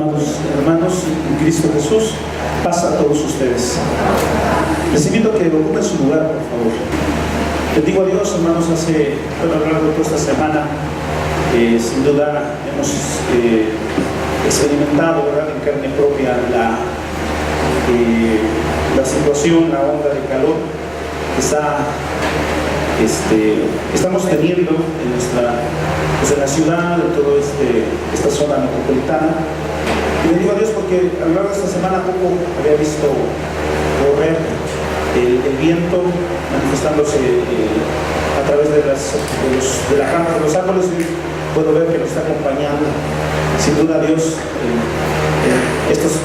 Amados hermanos en Cristo Jesús, paz a todos ustedes. Les invito a que ocupen su lugar, por favor. Les digo a Dios, hermanos, a lo largo de toda esta semana, sin duda hemos experimentado, ¿verdad?, en carne propia la situación, la onda de calor que estamos teniendo en la ciudad, en toda esta zona metropolitana. Y le digo a Dios porque a lo largo de esta semana poco había visto correr el viento manifestándose a través de las ramas de los árboles. Y puedo ver que nos está acompañando, sin duda, Dios en estas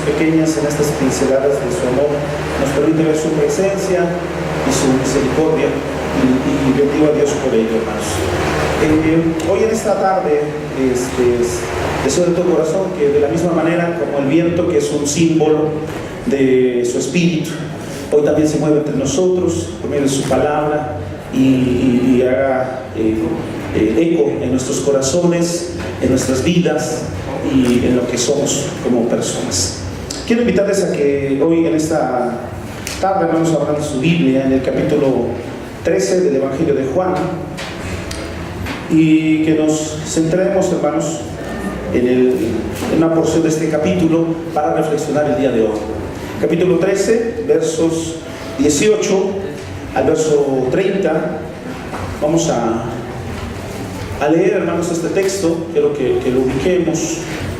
pinceladas de su amor nos permite ver su presencia y su misericordia, y bendigo a Dios por ello, hermanos. Hoy en esta tarde deseo de todo corazón que, de la misma manera como el viento, que es un símbolo de su espíritu, hoy también se mueve entre nosotros por medio de su palabra y haga eco en nuestros corazones, en nuestras vidas y en lo que somos como personas. Quiero invitarles a que hoy en esta tarde vamos a hablar de su Biblia en el capítulo 13 del Evangelio de Juan, y que nos centremos, hermanos, en una porción de este capítulo para reflexionar el día de hoy. Capítulo 13, versos 18 al verso 30. Vamos a leer, hermanos, este texto. Quiero que lo ubiquemos,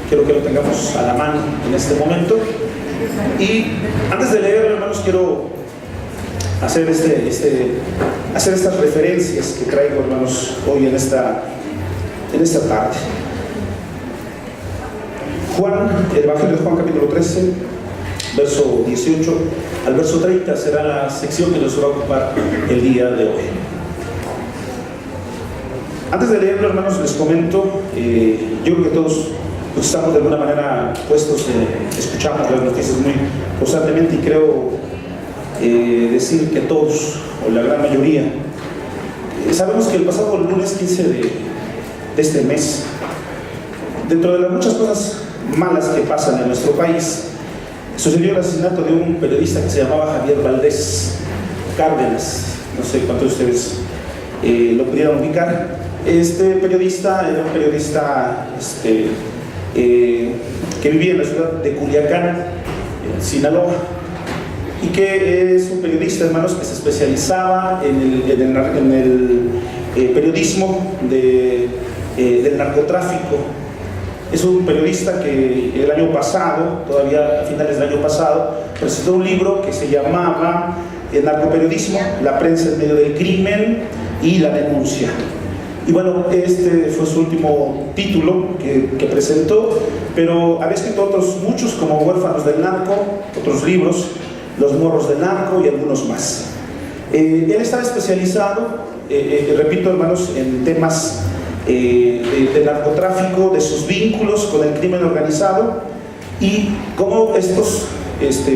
quiero que lo tengamos a la mano en este momento. Y antes de leerlo, hermanos, quiero hacer estas referencias que traigo, hermanos, hoy en esta tarde. El Evangelio de Juan, capítulo 13, verso 18 al verso 30 será la sección que nos va a ocupar el día de hoy. Antes de leerlo, hermanos, les comento, yo creo que todos estamos de alguna manera puestos, escuchamos las noticias muy constantemente, y creo decir que todos, o la gran mayoría, sabemos que el pasado lunes 15 de este mes, dentro de las muchas cosas malas que pasan en nuestro país, sucedió el asesinato de un periodista que se llamaba Javier Valdés Cárdenas. No sé cuántos de ustedes lo pudieran ubicar. Este periodista era un periodista que vivía en la ciudad de Culiacán, en Sinaloa, y que es un periodista, hermanos, que se especializaba en el periodismo del narcotráfico. Es un periodista que el año pasado, todavía a finales del año pasado, presentó un libro que se llamaba El narcoperiodismo, la prensa en medio del crimen y la denuncia. Y bueno, este fue su último título que presentó, pero había escrito otros muchos, como Huérfanos del Narco, otros libros, Los Morros del Narco y algunos más. Él estaba especializado, repito, hermanos, en temas de narcotráfico, de sus vínculos con el crimen organizado, y cómo estos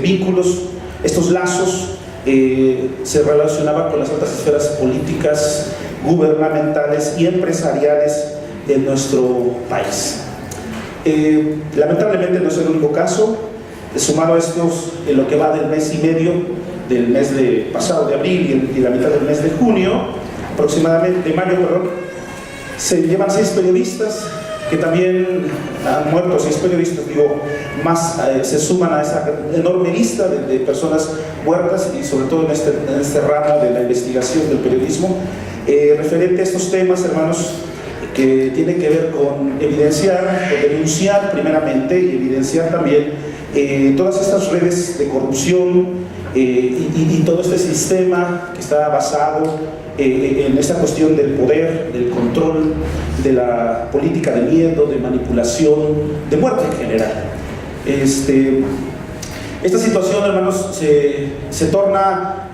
vínculos, estos lazos se relacionaban con las altas esferas políticas, gubernamentales y empresariales de nuestro país. Lamentablemente no es el único caso. Sumado a estos, en lo que va del mes y medio, del mes pasado de abril y la mitad del mes de junio, aproximadamente de mayo, se llevan 6 periodistas que también han muerto. 6 periodistas, más se suman a esa enorme lista de personas muertas, y sobre todo en este ramo de la investigación del periodismo, referente a estos temas, hermanos, que tiene que ver con evidenciar, con denunciar primeramente, y evidenciar también todas estas redes de corrupción y todo este sistema que está basado en esta cuestión del poder, del control, de la política de miedo, de manipulación, de muerte en general. Esta situación, hermanos, se torna,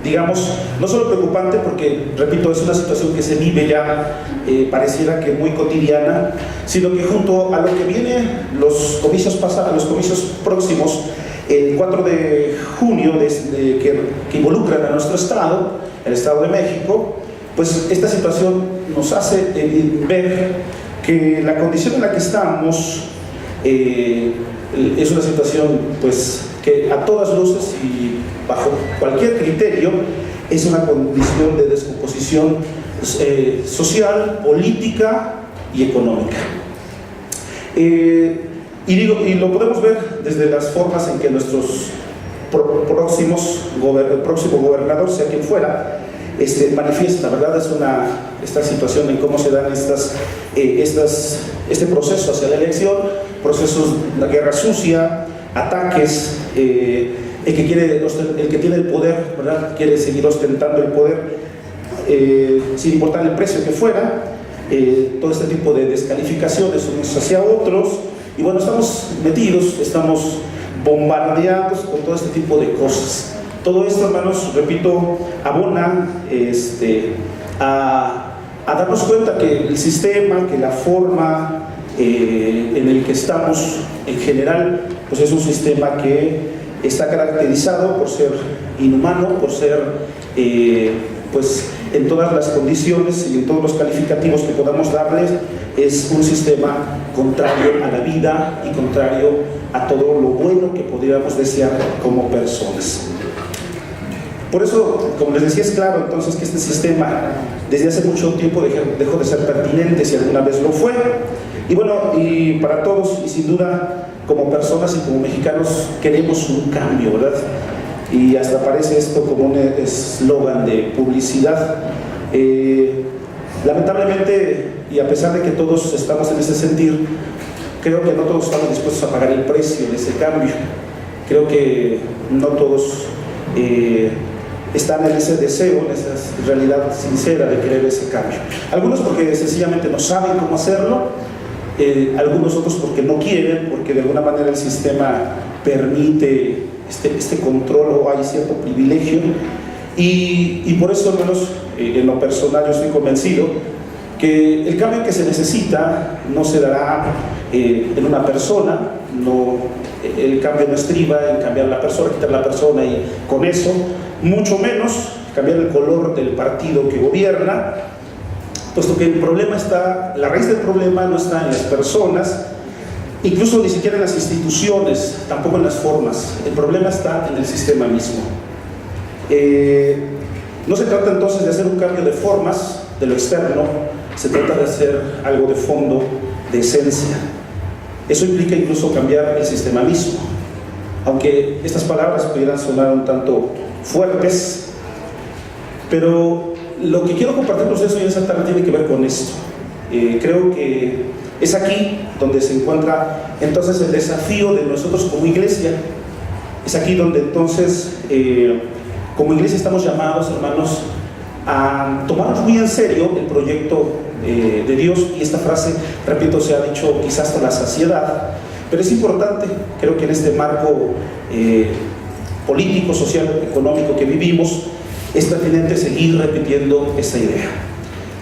digamos, no solo preocupante, porque, repito, es una situación que se vive ya, pareciera que muy cotidiana, sino que junto a lo que viene los comicios próximos, el 4 de junio, que involucran a nuestro estado, el Estado de México, pues esta situación nos hace ver que la condición en la que estamos es una situación pues que a todas luces y bajo cualquier criterio es una condición de descomposición social, política y económica. Y lo podemos ver desde las formas en que nuestros el próximo gobernador, sea quien fuera, manifiesta, ¿verdad? Esta situación en cómo se dan este proceso hacia la elección, procesos de guerra sucia, ataques, el que tiene el poder, ¿verdad? Quiere seguir ostentando el poder sin importar el precio que fuera, todo este tipo de descalificaciones unos hacia otros, y bueno, estamos metidos, estamos bombardeados con todo este tipo de cosas. Todo esto, hermanos, repito, abona a darnos cuenta que el sistema, que la forma en el que estamos en general, pues es un sistema que está caracterizado por ser inhumano, por ser pues en todas las condiciones y en todos los calificativos que podamos darles, es un sistema contrario a la vida y contrario a todo lo bueno que podríamos desear como personas. Por eso, como les decía, es claro entonces que este sistema desde hace mucho tiempo dejó de ser pertinente, si alguna vez lo fue. Y bueno, y para todos, y sin duda, como personas y como mexicanos, queremos un cambio, ¿verdad? Y hasta parece esto como un eslogan de publicidad. Lamentablemente, y a pesar de que todos estamos en ese sentir, creo que no todos estamos dispuestos a pagar el precio de ese cambio. Creo que no todos están en ese deseo, en esa realidad sincera de querer ese cambio. Algunos porque sencillamente no saben cómo hacerlo, algunos otros porque no quieren, porque de alguna manera el sistema permite este control o hay cierto privilegio, y por eso, hermanos, en lo personal yo estoy convencido que el cambio que se necesita no se dará en una persona, el cambio no estriba en cambiar la persona, quitar la persona y con eso, mucho menos cambiar el color del partido que gobierna, puesto que la raíz del problema no está en las personas, incluso ni siquiera en las instituciones, tampoco en las formas. El problema está en el sistema mismo. No se trata entonces de hacer un cambio de formas, de lo externo, se trata de hacer algo de fondo, de esencia. Eso implica incluso cambiar el sistema mismo. Aunque estas palabras pudieran sonar un tanto fuertes, pero lo que quiero compartir con ustedes hoy en esta tarde tiene que ver con esto. Creo que es aquí donde se encuentra entonces el desafío de nosotros como iglesia. Es aquí donde entonces como iglesia estamos llamados, hermanos, a tomarnos muy en serio el proyecto de Dios. Y esta frase, repito, se ha dicho quizás hasta la saciedad, pero es importante, creo que en este marco político, social, económico que vivimos, es pertinente seguir repitiendo esta idea.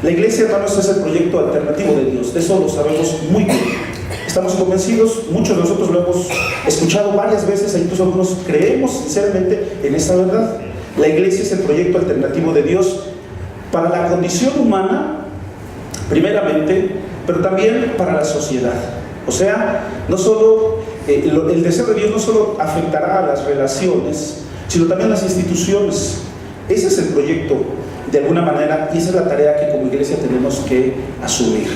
La iglesia, hermanos, es el proyecto alternativo de Dios, de eso lo sabemos muy bien. Estamos convencidos, muchos de nosotros lo hemos escuchado varias veces, e incluso algunos creemos sinceramente en esta verdad. La iglesia es el proyecto alternativo de Dios para la condición humana, primeramente, pero también para la sociedad. O sea, no solo el deseo de Dios no solo afectará a las relaciones, sino también a las instituciones. Ese es el proyecto, de alguna manera, y esa es la tarea que como iglesia tenemos que asumir.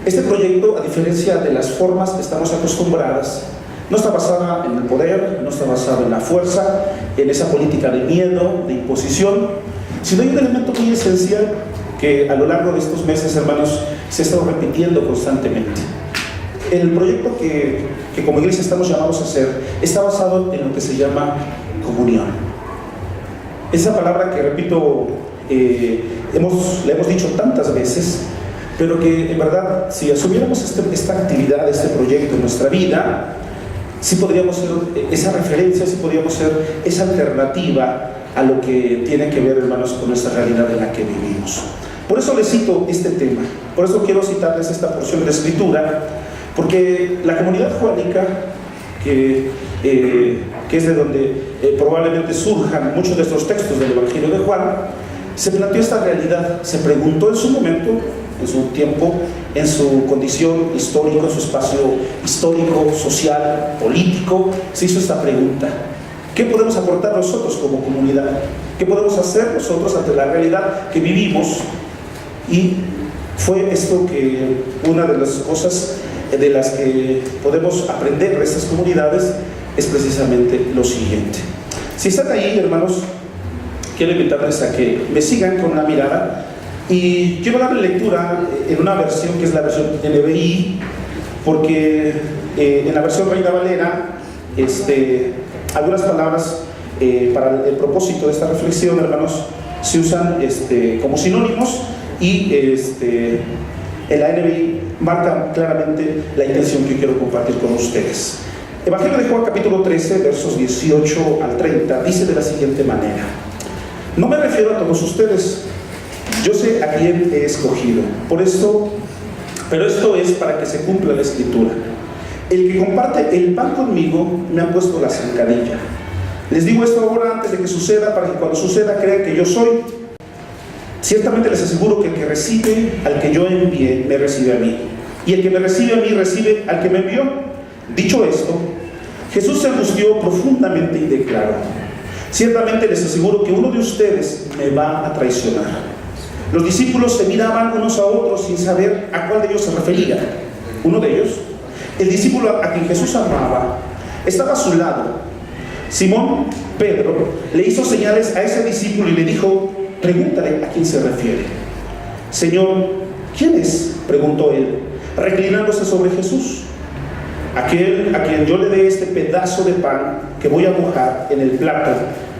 Este proyecto, a diferencia de las formas que estamos acostumbradas, no está basada en el poder, no está basada en la fuerza, en esa política de miedo, de imposición, sino hay un elemento muy esencial que a lo largo de estos meses, hermanos, se ha estado repitiendo constantemente. El proyecto que como iglesia estamos llamados a hacer está basado en lo que se llama comunión. Esa palabra que, repito, le hemos dicho tantas veces, pero que en verdad, si asumiéramos esta actividad, este proyecto en nuestra vida, sí podríamos ser esa referencia, sí podríamos ser esa alternativa a lo que tiene que ver, hermanos, con nuestra realidad en la que vivimos. Por eso les cito este tema, por eso quiero citarles esta porción de escritura, porque la comunidad juánica, que es de donde probablemente surjan muchos de estos textos del Evangelio de Juan, se planteó esta realidad, se preguntó en su momento, en su tiempo, en su condición histórica, en su espacio histórico, social, político, se hizo esta pregunta: ¿qué podemos aportar nosotros como comunidad? ¿Qué podemos hacer nosotros ante la realidad que vivimos? Y fue esto que una de las cosas de las que podemos aprender de estas comunidades es precisamente lo siguiente. Si están ahí, hermanos, quiero invitarles a que me sigan con una mirada, y quiero darle lectura en una versión que es la versión NBI, porque en la versión Reina Valera algunas palabras para el propósito de esta reflexión, hermanos, se usan como sinónimos, y en la NBI marca claramente la intención que quiero compartir con ustedes. Evangelio de Juan capítulo 13, versos 18 al 30, dice de la siguiente manera: no me refiero a todos ustedes, yo sé a quién he escogido, pero esto es para que se cumpla la escritura. El que comparte el pan conmigo me ha puesto la zancadilla. Les digo esto ahora antes de que suceda, para que cuando suceda crean que yo soy. Ciertamente les aseguro que el que recibe al que yo envié, me recibe a mí, y el que me recibe a mí, recibe al que me envió. Dicho esto, Jesús se angustió profundamente y declaró: ciertamente les aseguro que uno de ustedes me va a traicionar. Los discípulos se miraban unos a otros sin saber a cuál de ellos se refería. Uno de ellos, el discípulo a quien Jesús amaba, estaba a su lado. Simón Pedro le hizo señales a ese discípulo y le dijo: pregúntale a quién se refiere. Señor, ¿quién es?, preguntó él, reclinándose sobre Jesús. Aquel a quien yo le dé este pedazo de pan que voy a mojar en el plato,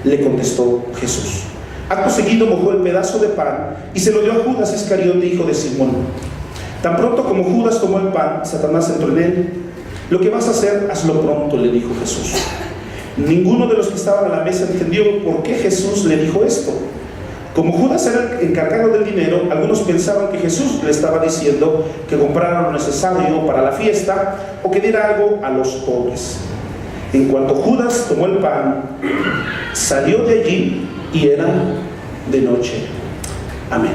le contestó Jesús. Acto seguido mojó el pedazo de pan y se lo dio a Judas Iscariote, hijo de Simón. Tan pronto como Judas tomó el pan, Satanás entró en él. Lo que vas a hacer, hazlo pronto, le dijo Jesús. Ninguno de los que estaban a la mesa entendió por qué Jesús le dijo esto. Como Judas era el encargado del dinero, algunos pensaban que Jesús le estaba diciendo que comprara lo necesario para la fiesta o que diera algo a los pobres. En cuanto Judas tomó el pan, salió de allí y era de noche. Amén.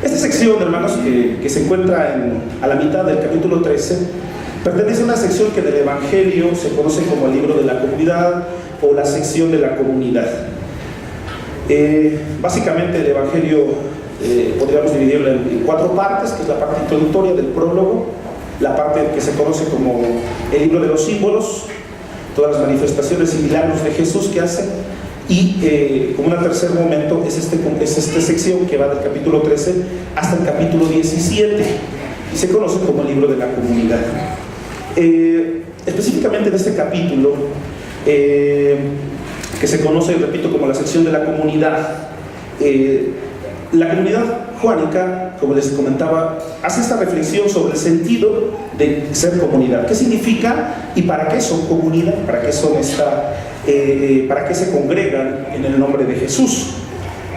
Esta sección, hermanos, que se encuentra a la mitad del capítulo 13, pertenece a una sección que en el Evangelio se conoce como el libro de la comunidad o la sección de la comunidad. Básicamente el Evangelio podríamos dividirlo en 4 partes, que es la parte introductoria del prólogo, la parte que se conoce como el libro de los símbolos, todas las manifestaciones y milagros de Jesús que hace, y como un tercer momento es esta sección que va del capítulo 13 hasta el capítulo 17 y se conoce como el libro de la comunidad. Específicamente en este capítulo, que se conoce, repito, como la sección de la comunidad, la comunidad juánica, como les comentaba, hace esta reflexión sobre el sentido de ser comunidad. ¿Qué significa y para qué son comunidad? ¿Para qué son para qué se congregan en el nombre de Jesús?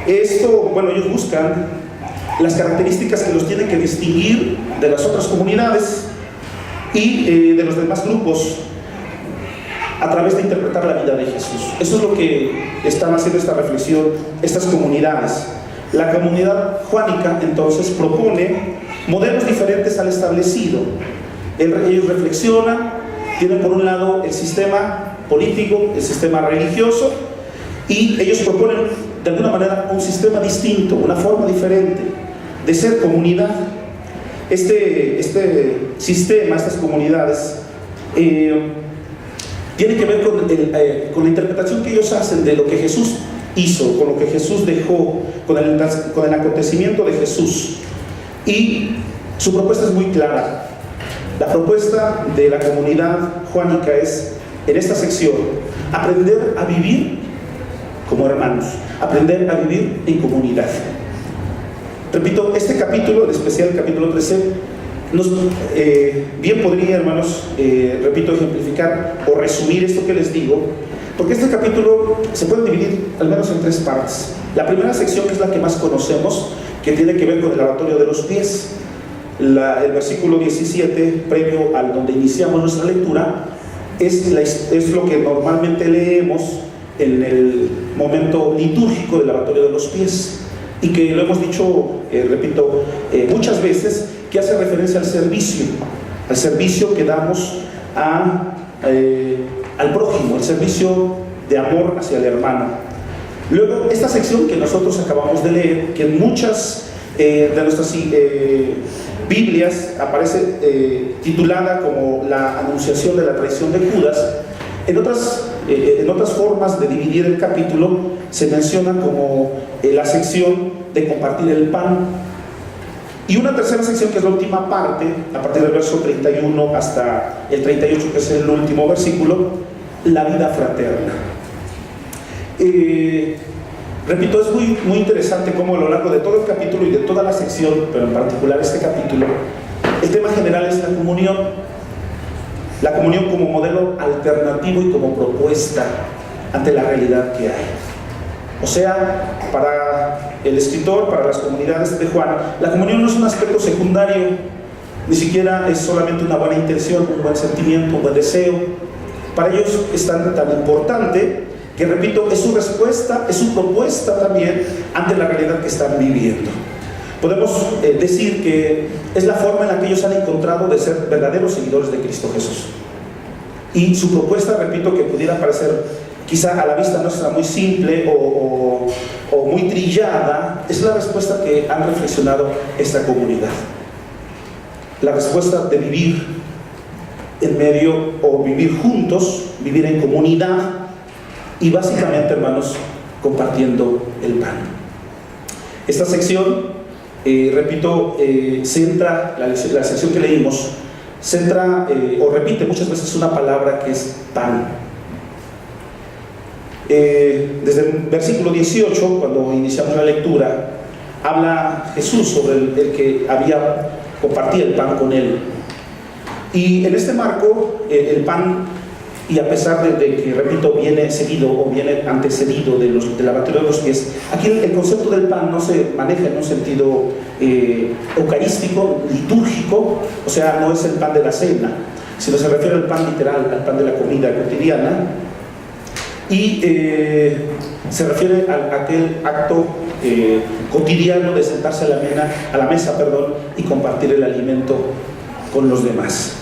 Esto, bueno, ellos buscan las características que los tienen que distinguir de las otras comunidades y de los demás grupos a través de interpretar la vida de Jesús. Eso es lo que están haciendo esta reflexión estas comunidades. La comunidad juánica entonces propone modelos diferentes al establecido. Ellos reflexionan, tienen por un lado el sistema político, el sistema religioso, y ellos proponen de alguna manera un sistema distinto, una forma diferente de ser comunidad. Este sistema, estas comunidades, tiene que ver con la interpretación que ellos hacen de lo que Jesús hizo, con lo que Jesús dejó, con el acontecimiento de Jesús. Y su propuesta es muy clara. La propuesta de la comunidad juánica es, en esta sección, aprender a vivir como hermanos, aprender a vivir en comunidad. Repito, este capítulo, en especial el capítulo 13, bien podría, hermanos, repito, ejemplificar o resumir esto que les digo, porque este capítulo se puede dividir al menos en 3 partes. La primera sección, que es la que más conocemos, que tiene que ver con el lavatorio de los pies. El versículo 17, previo al donde iniciamos nuestra lectura, es lo que normalmente leemos en el momento litúrgico del lavatorio de los pies, y que lo hemos dicho repito, muchas veces, que hace referencia al servicio que damos al prójimo, el servicio de amor hacia el hermano. Luego, esta sección que nosotros acabamos de leer, que en muchas de nuestras Biblias aparece titulada como la anunciación de la traición de Judas, en otras formas de dividir el capítulo se menciona como la sección de compartir el pan. Y una tercera sección, que es la última parte, a partir del verso 31 hasta el 38, que es el último versículo, la vida fraterna. Repito, es muy interesante cómo a lo largo de todo el capítulo y de toda la sección, pero en particular este capítulo, el tema general es la comunión. La comunión como modelo alternativo y como propuesta ante la realidad que hay. O sea, para el escritor, para las comunidades de Juan, la comunión no es un aspecto secundario, ni siquiera es solamente una buena intención, un buen sentimiento, un buen deseo. Para ellos es tan importante que, repito, es su respuesta, es su propuesta también ante la realidad que están viviendo. Podemos decir que es la forma en la que ellos han encontrado de ser verdaderos seguidores de Cristo Jesús. Y su propuesta, repito, que pudiera parecer quizá a la vista nuestra muy simple o muy trillada, es la respuesta que han reflexionado esta comunidad. La respuesta de vivir en medio o vivir juntos, vivir en comunidad y básicamente, hermanos, compartiendo el pan. Esta sección, repito, centra, la sección que leímos, centra o repite muchas veces una palabra que es pan. Desde el versículo 18, cuando iniciamos la lectura, habla Jesús sobre el que compartía el pan con él. Y en este marco, el pan, y a pesar de que, repito, viene seguido o viene antecedido de la batidura de los pies, aquí el concepto del pan no se maneja en un sentido eucarístico, litúrgico, o sea, no es el pan de la cena, sino se refiere al pan literal, al pan de la comida cotidiana, y se refiere a aquel acto cotidiano de sentarse a la mesa, y compartir el alimento con los demás.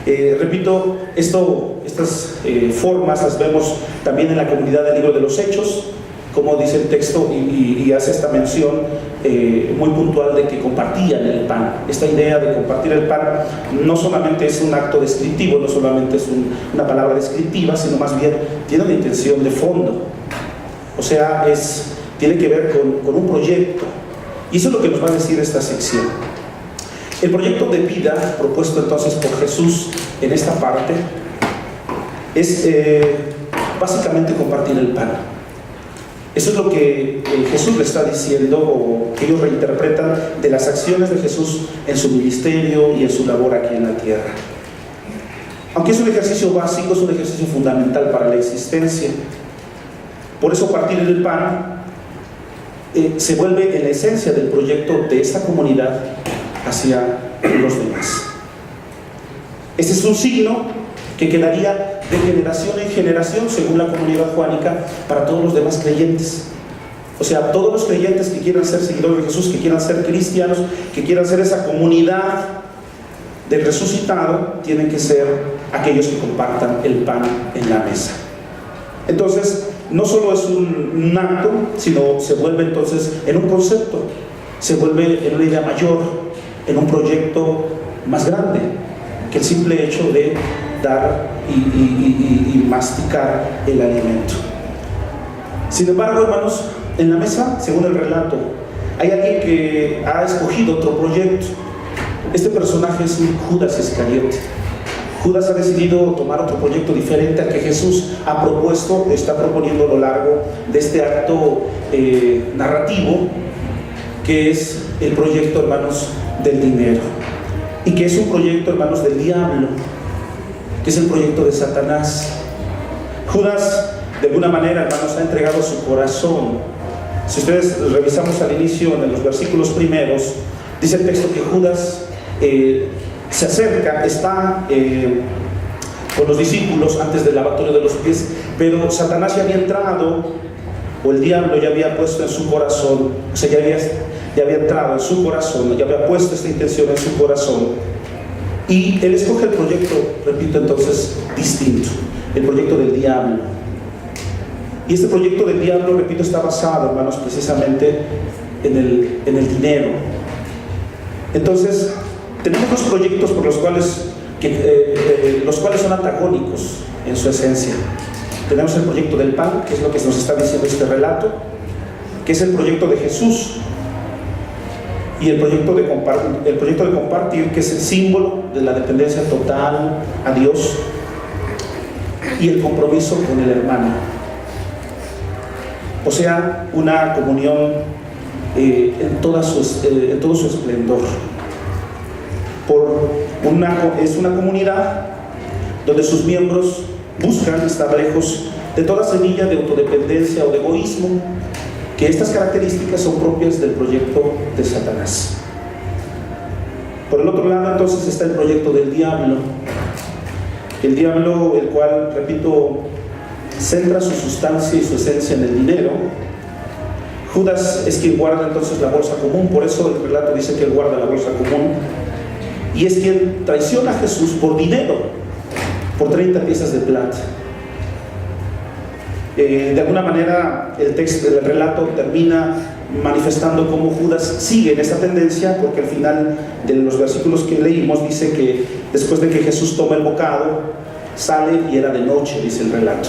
Repito, estas formas las vemos también en la comunidad del libro de los Hechos, como dice el texto, y hace esta mención muy puntual de que compartían el pan. Esta idea de compartir el pan no solamente es un acto descriptivo, no solamente es una palabra descriptiva, sino más bien tiene una intención de fondo. O sea, tiene que ver con un proyecto. Y eso es lo que nos va a decir esta sección. El proyecto de vida propuesto entonces por Jesús en esta parte es básicamente compartir el pan. Eso es lo que Jesús le está diciendo, o que ellos reinterpretan de las acciones de Jesús en su ministerio y en su labor aquí en la tierra. Aunque es un ejercicio básico, es un ejercicio fundamental para la existencia. Por eso partir el pan se vuelve en la esencia del proyecto de esta comunidad hacia los demás. Este es un signo que quedaría de generación en generación, según la comunidad juánica, para todos los demás creyentes. O sea, todos los creyentes que quieran ser seguidores de Jesús, que quieran ser cristianos, que quieran ser esa comunidad del resucitado, tienen que ser aquellos que compartan el pan en la mesa. Entonces, no solo es un acto, sino se vuelve entonces en un concepto, se vuelve en una idea mayor, en un proyecto más grande que el simple hecho de dar y masticar el alimento. Sin embargo, hermanos, en la mesa, según el relato, hay alguien que ha escogido otro proyecto. Este personaje es Judas Iscariote. Judas ha decidido tomar otro proyecto diferente al que Jesús ha propuesto, está proponiendo a lo largo de este acto narrativo, que es el proyecto, hermanos, del dinero, y que es un proyecto, hermanos, del diablo, que es el proyecto de Satanás. Judas, de alguna manera, hermanos, ha entregado su corazón. Si ustedes revisamos al inicio, en los versículos primeros, dice el texto que Judas se acerca, está con los discípulos antes del lavatorio de los pies, pero Satanás ya había entrado, o el diablo ya había puesto en su corazón, o sea, ya había ya había entrado en su corazón, ya había puesto esta intención en su corazón, y él escoge el proyecto, repito entonces, distinto, el proyecto del diablo. Y este proyecto del diablo, repito, está basado, hermanos, precisamente en el dinero. Entonces, tenemos dos proyectos por los cuales son antagónicos en su esencia. Tenemos el proyecto del pan, que es lo que nos está diciendo este relato, que es el proyecto de Jesús, y el proyecto de compartir, que es el símbolo de la dependencia total a Dios y el compromiso con el hermano. O sea, una comunión en todo su esplendor. Es una comunidad donde sus miembros buscan estar lejos de toda semilla de autodependencia o de egoísmo, que estas características son propias del proyecto de Satanás. Por el otro lado, entonces, está el proyecto del diablo. El diablo, el cual, repito, centra su sustancia y su esencia en el dinero. Judas es quien guarda entonces la bolsa común, por eso el relato dice que él guarda la bolsa común, y es quien traiciona a Jesús por dinero, por 30 piezas de plata. De alguna manera el relato termina manifestando cómo Judas sigue en esta tendencia, porque al final de los versículos que leímos dice que después de que Jesús toma el bocado, sale y era de noche, dice el relato,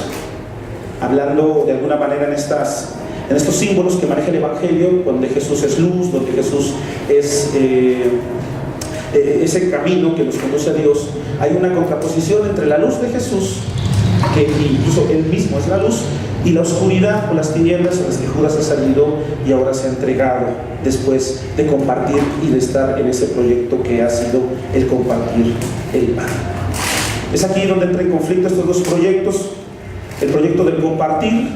hablando de alguna manera en estos símbolos que maneja el Evangelio, donde Jesús es luz, donde Jesús es ese camino que nos conduce a Dios. Hay una contraposición entre la luz de Jesús, que incluso él mismo es la luz, y la oscuridad o las tinieblas en las que Judas ha salido y ahora se ha entregado después de compartir y de estar en ese proyecto que ha sido el compartir el pan. Es aquí donde entra en conflicto estos dos proyectos, el proyecto del compartir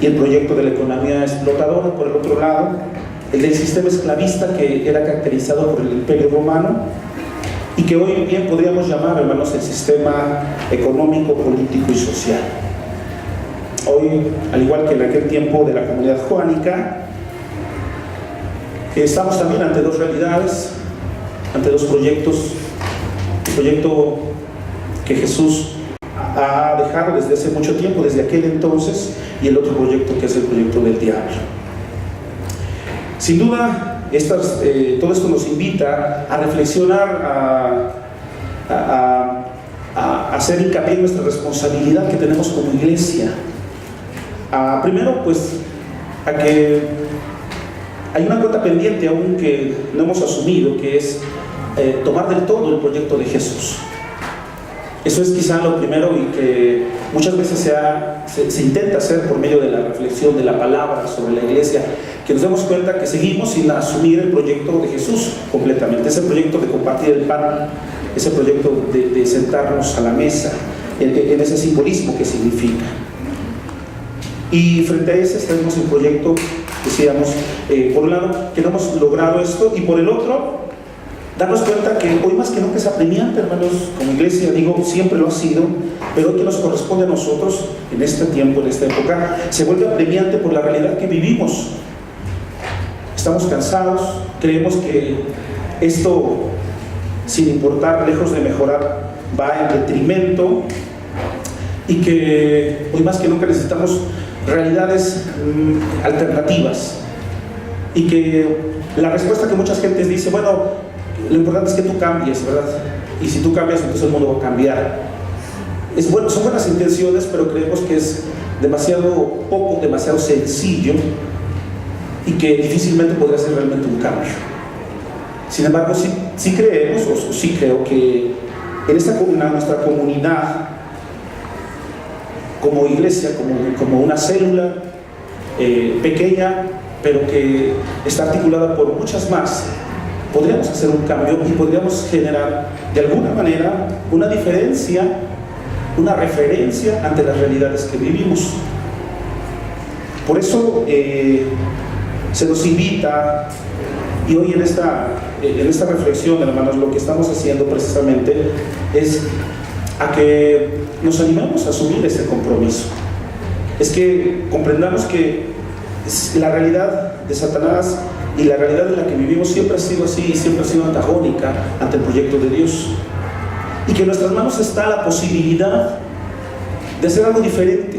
y el proyecto de la economía explotadora, por el otro lado, el del sistema esclavista que era caracterizado por el Imperio Romano y que hoy bien podríamos llamar, hermanos, el sistema económico, político y social. Hoy, al igual que en aquel tiempo de la comunidad joánica, estamos también ante dos realidades, ante dos proyectos. El proyecto que Jesús ha dejado desde hace mucho tiempo, desde aquel entonces, y el otro proyecto que es el proyecto del diablo. Sin duda, todo esto nos invita a reflexionar, a hacer hincapié en nuestra responsabilidad que tenemos como iglesia. Primero, pues, a que hay una cuota pendiente aún que no hemos asumido, que es tomar del todo el proyecto de Jesús. Eso es quizá lo primero y que muchas veces se intenta hacer por medio de la reflexión de la palabra sobre la iglesia, que nos demos cuenta que seguimos sin asumir el proyecto de Jesús completamente, ese proyecto de compartir el pan, ese proyecto de sentarnos a la mesa, en ese simbolismo que significa. Y frente a ese tenemos el proyecto, decíamos, por un lado, que no hemos logrado esto, y por el otro, darnos cuenta que hoy más que nunca es apremiante, hermanos, como iglesia, digo, siempre lo ha sido, pero hoy que nos corresponde a nosotros, en este tiempo, en esta época, se vuelve apremiante por la realidad que vivimos. Estamos cansados, creemos que esto, sin importar, lejos de mejorar, va en detrimento, y que hoy más que nunca necesitamos realidades alternativas, y que la respuesta que muchas gentes dice, bueno, lo importante es que tú cambies, ¿verdad? Y si tú cambias, entonces el mundo va a cambiar. Son buenas intenciones, pero creemos que es demasiado poco, demasiado sencillo, y que difícilmente podría ser realmente un cambio. Sin embargo, sí creemos, o sí creo que en nuestra comunidad, como iglesia, como una célula pequeña, pero que está articulada por muchas más, podríamos hacer un cambio y podríamos generar de alguna manera una diferencia, una referencia ante las realidades que vivimos. Por eso se nos invita, y hoy en esta reflexión, hermanos, lo que estamos haciendo precisamente es a que nos animemos a asumir ese compromiso. Es que comprendamos que la realidad de Satanás y la realidad en la que vivimos siempre ha sido así, siempre ha sido antagónica ante el proyecto de Dios. Y que en nuestras manos está la posibilidad de hacer algo diferente,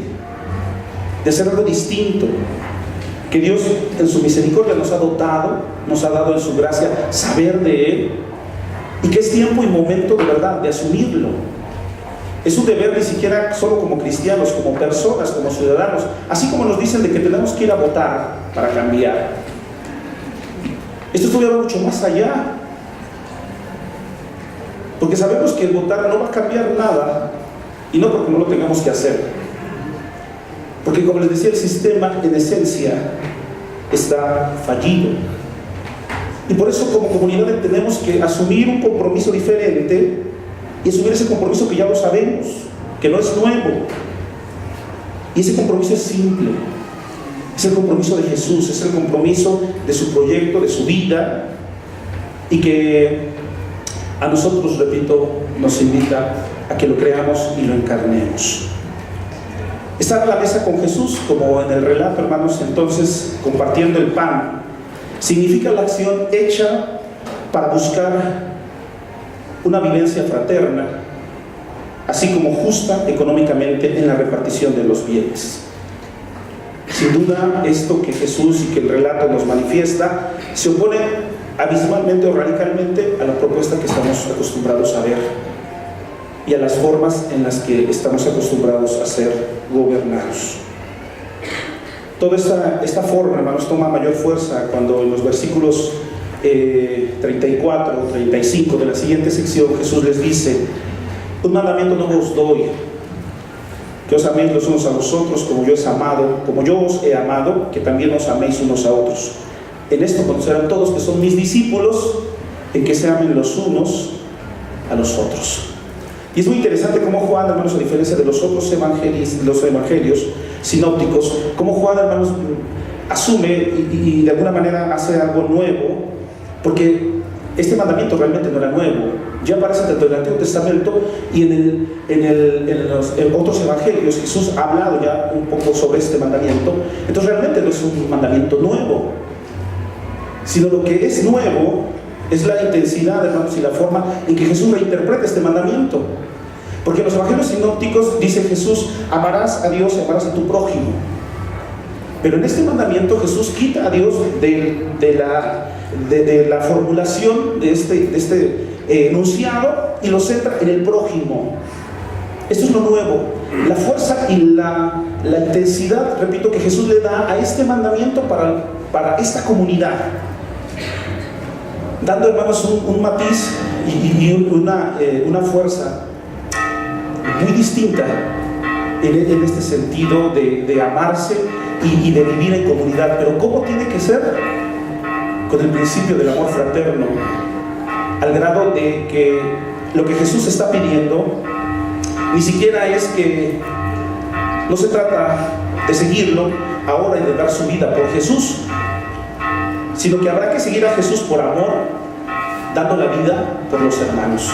de hacer algo distinto, que Dios en su misericordia nos ha dotado, nos ha dado en su gracia saber de Él, y que es tiempo y momento de verdad de asumirlo. Es un deber ni siquiera solo como cristianos, como personas, como ciudadanos, así como nos dicen de que tenemos que ir a votar para cambiar. Esto es todavía mucho más allá, porque sabemos que el votar no va a cambiar nada, y no porque no lo tengamos que hacer, porque como les decía, el sistema en esencia está fallido, y por eso como comunidad tenemos que asumir un compromiso diferente, y asumir ese compromiso que ya lo sabemos, que no es nuevo, y ese compromiso es simple, es el compromiso de Jesús, es el compromiso de su proyecto, de su vida, y que a nosotros, repito, nos invita a que lo creamos y lo encarnemos. Estar a la mesa con Jesús, como en el relato, hermanos, entonces, compartiendo el pan, significa la acción hecha para buscar una vivencia fraterna, así como justa económicamente en la repartición de los bienes. Sin duda, esto que Jesús y que el relato nos manifiesta se opone abismalmente o radicalmente a la propuesta que estamos acostumbrados a ver y a las formas en las que estamos acostumbrados a ser gobernados. Toda esta forma, hermanos, toma mayor fuerza cuando en los versículos 34 o 35 de la siguiente sección Jesús les dice: un mandamiento nuevo os doy, que os améis los unos a los otros como yo os he amado, que también os améis unos a otros. En esto conocerán todos que son mis discípulos, en que se amen los unos a los otros. Y es muy interesante cómo Juan, hermanos, a diferencia de los otros evangelios sinópticos, cómo Juan, hermanos, asume y de alguna manera hace algo nuevo, porque este mandamiento realmente no era nuevo, ya aparece dentro del Antiguo Testamento, y en los otros evangelios Jesús ha hablado ya un poco sobre este mandamiento. Entonces realmente no es un mandamiento nuevo, sino lo que es nuevo es la intensidad, hermanos, y la forma en que Jesús reinterpreta este mandamiento. Porque en los evangelios sinópticos dice Jesús: amarás a Dios y amarás a tu prójimo. Pero en este mandamiento Jesús quita a Dios de la formulación de este enunciado y lo centra en el prójimo. Esto es lo nuevo, la fuerza y la intensidad, repito, que Jesús le da a este mandamiento para esta comunidad, dando, hermanos, un matiz y una fuerza muy distinta en este sentido de amarse y de vivir en comunidad. Pero ¿cómo tiene que ser? Con el principio del amor fraterno, al grado de que lo que Jesús está pidiendo ni siquiera es que no se trata de seguirlo ahora y de dar su vida por Jesús, sino que habrá que seguir a Jesús por amor, dando la vida por los hermanos.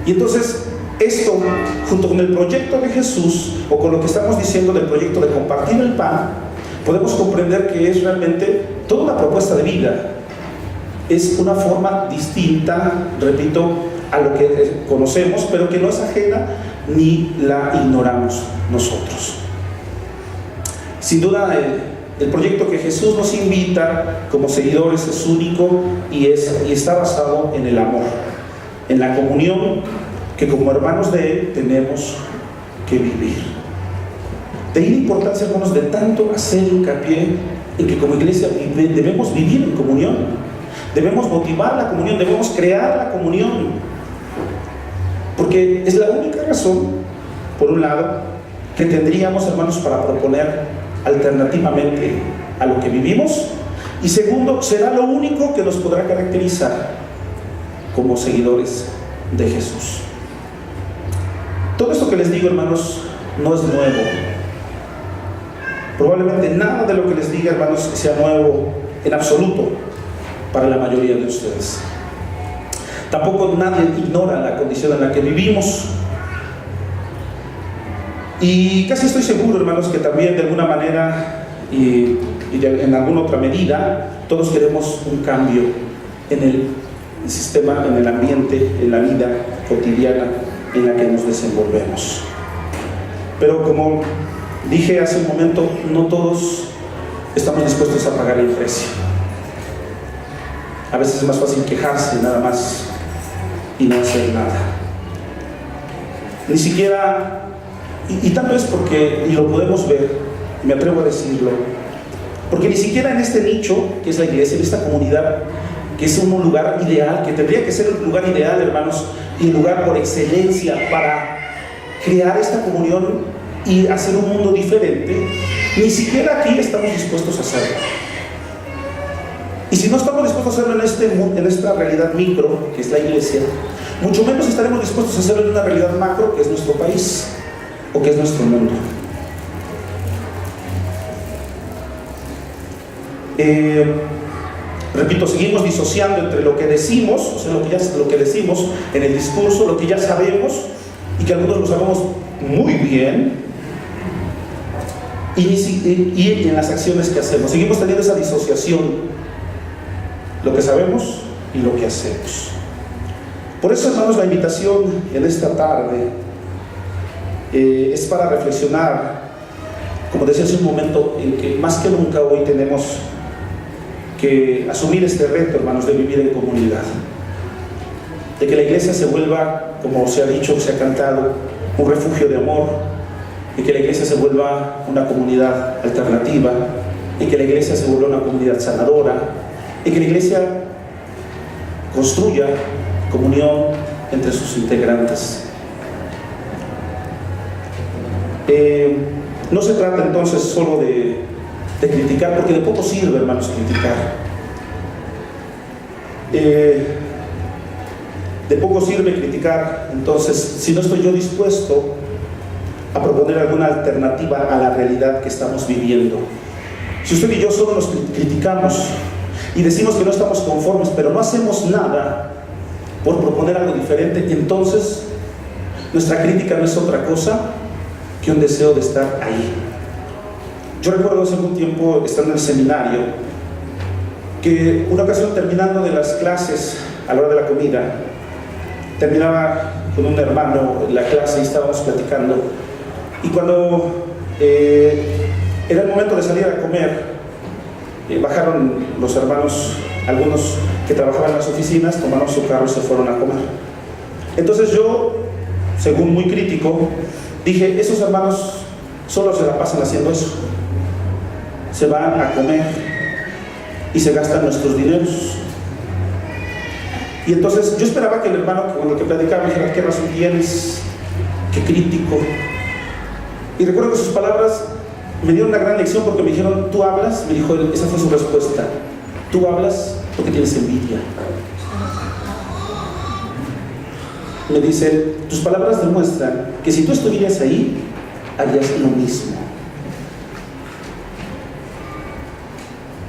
Y entonces esto, junto con el proyecto de Jesús, o con lo que estamos diciendo del proyecto de compartir el pan, podemos comprender que es realmente toda una propuesta de vida. Es una forma distinta, repito, a lo que conocemos, pero que no es ajena ni la ignoramos nosotros. Sin duda, el proyecto que Jesús nos invita como seguidores es único y está basado en el amor, en la comunión que como hermanos de Él tenemos que vivir. De ahí la importancia, hermanos, de tanto hacer hincapié en que como iglesia debemos vivir en comunión, debemos motivar la comunión, debemos crear la comunión, porque es la única razón, por un lado, que tendríamos, hermanos, para proponer alternativamente a lo que vivimos, y segundo, será lo único que nos podrá caracterizar como seguidores de Jesús. Todo esto que les digo, hermanos, no es nuevo. Probablemente nada de lo que les diga, hermanos, sea nuevo en absoluto para la mayoría de ustedes. Tampoco nadie ignora la condición en la que vivimos. Y casi estoy seguro, hermanos, que también de alguna manera en alguna otra medida, todos queremos un cambio en el sistema, en el ambiente, en la vida cotidiana en la que nos desenvolvemos. Pero como dije hace un momento, no todos estamos dispuestos a pagar el precio. A veces es más fácil quejarse nada más y no hacer nada. Ni siquiera, y tanto es porque, y lo podemos ver, me atrevo a decirlo, porque ni siquiera en este nicho, que es la iglesia, en esta comunidad, que es un lugar ideal, que tendría que ser el lugar ideal, hermanos, y el lugar por excelencia para crear esta comunión y hacer un mundo diferente, ni siquiera aquí estamos dispuestos a hacerlo. Y si no estamos dispuestos a hacerlo en esta realidad micro, que es la iglesia, mucho menos estaremos dispuestos a hacerlo en una realidad macro, que es nuestro país, o que es nuestro mundo. Repito, seguimos disociando entre lo que decimos, o sea, lo que decimos en el discurso, lo que ya sabemos, y que algunos lo sabemos muy bien, y en las acciones que hacemos. Seguimos teniendo esa disociación, lo que sabemos y lo que hacemos. Por eso, hermanos, la invitación en esta tarde es para reflexionar, como decía hace un momento, en que más que nunca hoy tenemos que asumir este reto, hermanos, de vivir en comunidad, de que la iglesia se vuelva, como se ha dicho, se ha cantado, un refugio de amor, de que la iglesia se vuelva una comunidad alternativa, de que la iglesia se vuelva una comunidad sanadora, de que la iglesia construya comunión entre sus integrantes. No se trata entonces solo de criticar, porque de poco sirve, hermanos, criticar. De poco sirve criticar, entonces, si no estoy yo dispuesto a proponer alguna alternativa a la realidad que estamos viviendo. Si usted y yo solo nos criticamos y decimos que no estamos conformes, pero no hacemos nada por proponer algo diferente, entonces nuestra crítica no es otra cosa que un deseo de estar ahí. Yo recuerdo hace algún tiempo, estando en el seminario, que una ocasión, terminando de las clases, a la hora de la comida, terminaba con un hermano la clase y estábamos platicando, y cuando era el momento de salir a comer, bajaron los hermanos, algunos que trabajaban en las oficinas, tomaron su carro y se fueron a comer. Entonces yo, según muy crítico, dije, esos hermanos solo se la pasan haciendo eso. Se van a comer y se gastan nuestros dineros. Y entonces yo esperaba que el hermano con el que platicaba me dijera, ¿qué razón tienes? ¿Qué crítico? Y recuerdo que sus palabras me dieron una gran lección, porque me dijeron, tú hablas, me dijo él, esa fue su respuesta, tú hablas porque tienes envidia. Me dice, tus palabras demuestran que si tú estuvieras ahí, harías lo mismo.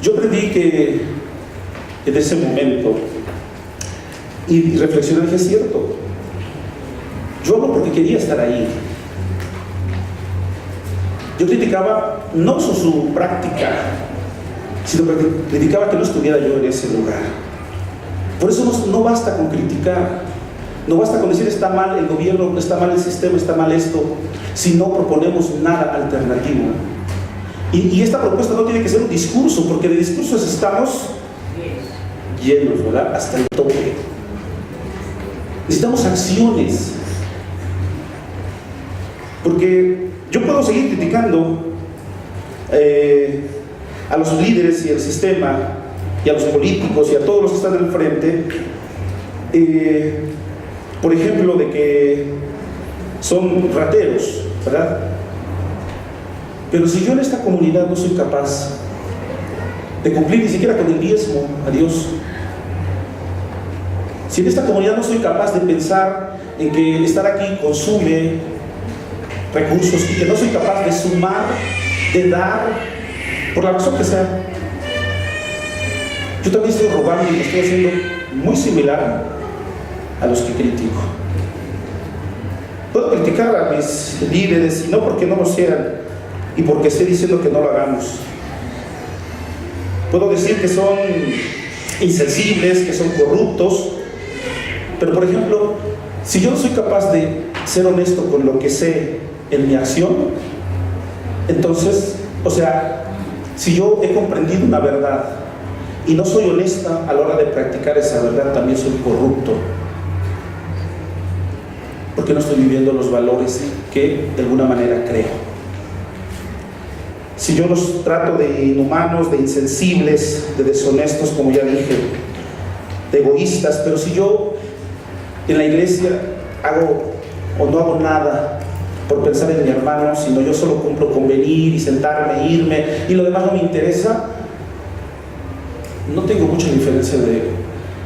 Yo aprendí que en ese momento, y reflexioné, dije, es cierto, yo hablo porque quería estar ahí. Yo criticaba no su práctica, sino que criticaba que no estuviera yo en ese lugar. Por eso no basta con criticar, no basta con decir está mal el gobierno, está mal el sistema, está mal esto, si no proponemos nada alternativo. Y esta propuesta no tiene que ser un discurso, porque de discursos estamos llenos, ¿verdad? Hasta el tope. Necesitamos acciones, porque yo puedo seguir criticando a los líderes y al sistema y a los políticos y a todos los que están al frente, por ejemplo, de que son rateros, ¿verdad? Pero si yo en esta comunidad no soy capaz de cumplir ni siquiera con el diezmo a Dios, si en esta comunidad no soy capaz de pensar en que estar aquí consume recursos y que no soy capaz de sumar, de dar, por la razón que sea, yo también estoy robando y me estoy haciendo muy similar a los que critico. Puedo criticar a mis líderes, y no porque no lo sean y porque estoy diciendo que no lo hagamos, Puedo decir que son insensibles, que son corruptos, pero por ejemplo, si yo no soy capaz de ser honesto con lo que sé en mi acción, entonces, o sea, si yo he comprendido una verdad y no soy honesta a la hora de practicar esa verdad, también soy corrupto, porque no estoy viviendo los valores que de alguna manera creo. Si yo los trato de inhumanos, de insensibles, de deshonestos, como ya dije, de egoístas, pero si yo en la iglesia hago o no hago nada por pensar en mi hermano, sino yo solo cumplo con venir y sentarme, irme, y lo demás no me interesa, no tengo mucha diferencia de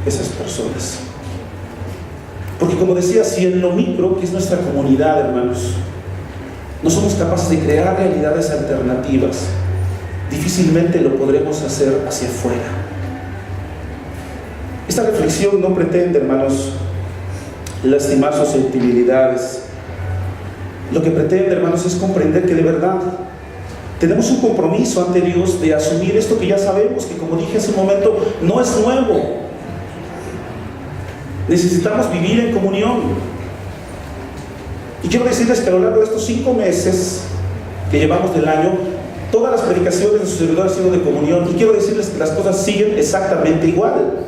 esas personas. Porque como decía, si en lo micro, que es nuestra comunidad, hermanos, no somos capaces de crear realidades alternativas, difícilmente lo podremos hacer hacia afuera. Esta reflexión no pretende, hermanos, lastimar susceptibilidades. Lo que pretende, hermanos, es comprender que de verdad tenemos un compromiso ante Dios de asumir esto que ya sabemos, que como dije hace un momento, no es nuevo. Necesitamos vivir en comunión. Y quiero decirles que a lo largo de estos 5 meses que llevamos del año, todas las predicaciones de su servidor han sido de comunión, y quiero decirles que las cosas siguen exactamente igual.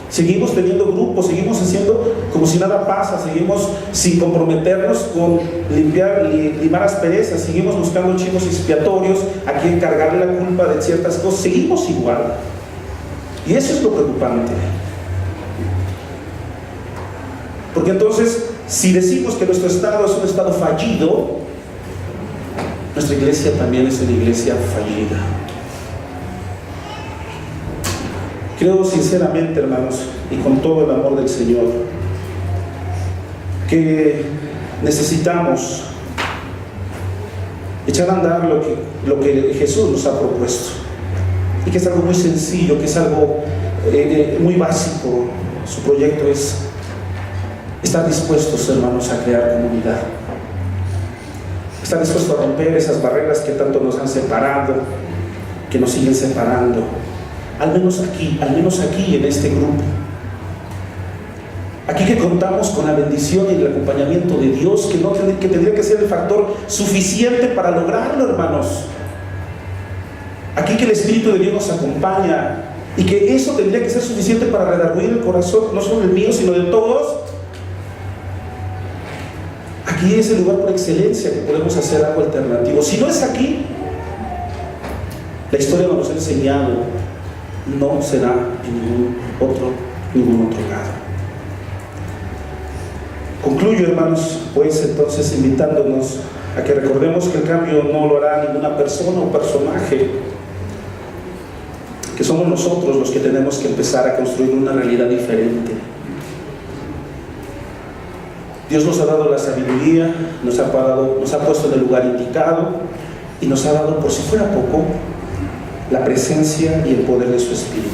Seguimos teniendo grupos, seguimos haciendo como si nada pasa, seguimos sin comprometernos con limar asperezas, seguimos buscando chivos expiatorios a quien cargarle la culpa de ciertas cosas, seguimos igual. Y eso es lo preocupante. Porque entonces, si decimos que nuestro estado es un estado fallido, nuestra iglesia también es una iglesia fallida. Creo sinceramente, hermanos, y con todo el amor del Señor, que necesitamos echar a andar lo que Jesús nos ha propuesto, y que es algo muy sencillo, que es algo muy básico. Su proyecto es estar dispuestos, hermanos, a crear comunidad, estar dispuestos a romper esas barreras que tanto nos han separado, que nos siguen separando. Al menos aquí en este grupo. Aquí que contamos con la bendición y el acompañamiento de Dios, que tendría que ser el factor suficiente para lograrlo, hermanos. Aquí que el Espíritu de Dios nos acompaña, y que eso tendría que ser suficiente para redarguir el corazón, no solo el mío, sino de todos. Aquí es el lugar por excelencia que podemos hacer algo alternativo. Si no es aquí, la historia nos ha enseñado, no será en ningún otro lado. Concluyo, hermanos, pues entonces invitándonos a que recordemos que el cambio no lo hará ninguna persona o personaje, que somos nosotros los que tenemos que empezar a construir una realidad diferente. Dios nos ha dado la sabiduría, nos ha puesto en el lugar indicado, y nos ha dado, por si fuera poco, la presencia y el poder de su Espíritu.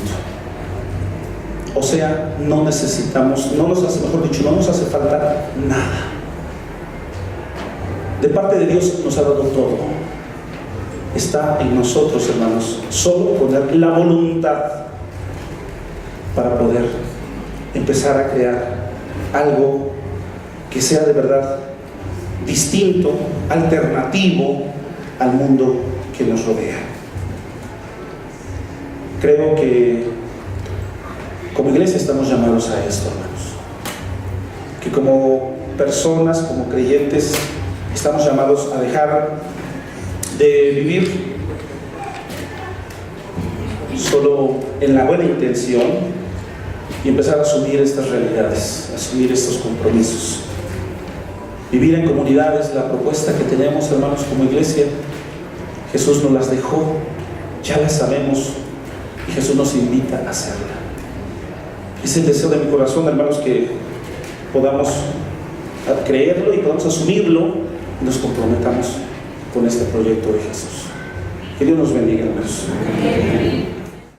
O sea, no nos hace falta nada. De parte de Dios nos ha dado todo. Está en nosotros, hermanos, solo poner la voluntad para poder empezar a crear algo que sea de verdad distinto, alternativo al mundo que nos rodea. Creo que como iglesia estamos llamados a esto, hermanos. Que como personas, como creyentes, estamos llamados a dejar de vivir solo en la buena intención y empezar a asumir estas realidades, asumir estos compromisos. Vivir en comunidades, la propuesta que tenemos, hermanos, como iglesia, Jesús nos las dejó, ya la sabemos, y Jesús nos invita a hacerla. Es el deseo de mi corazón, hermanos, que podamos creerlo y podamos asumirlo y nos comprometamos con este proyecto de Jesús. Que Dios nos bendiga, hermanos.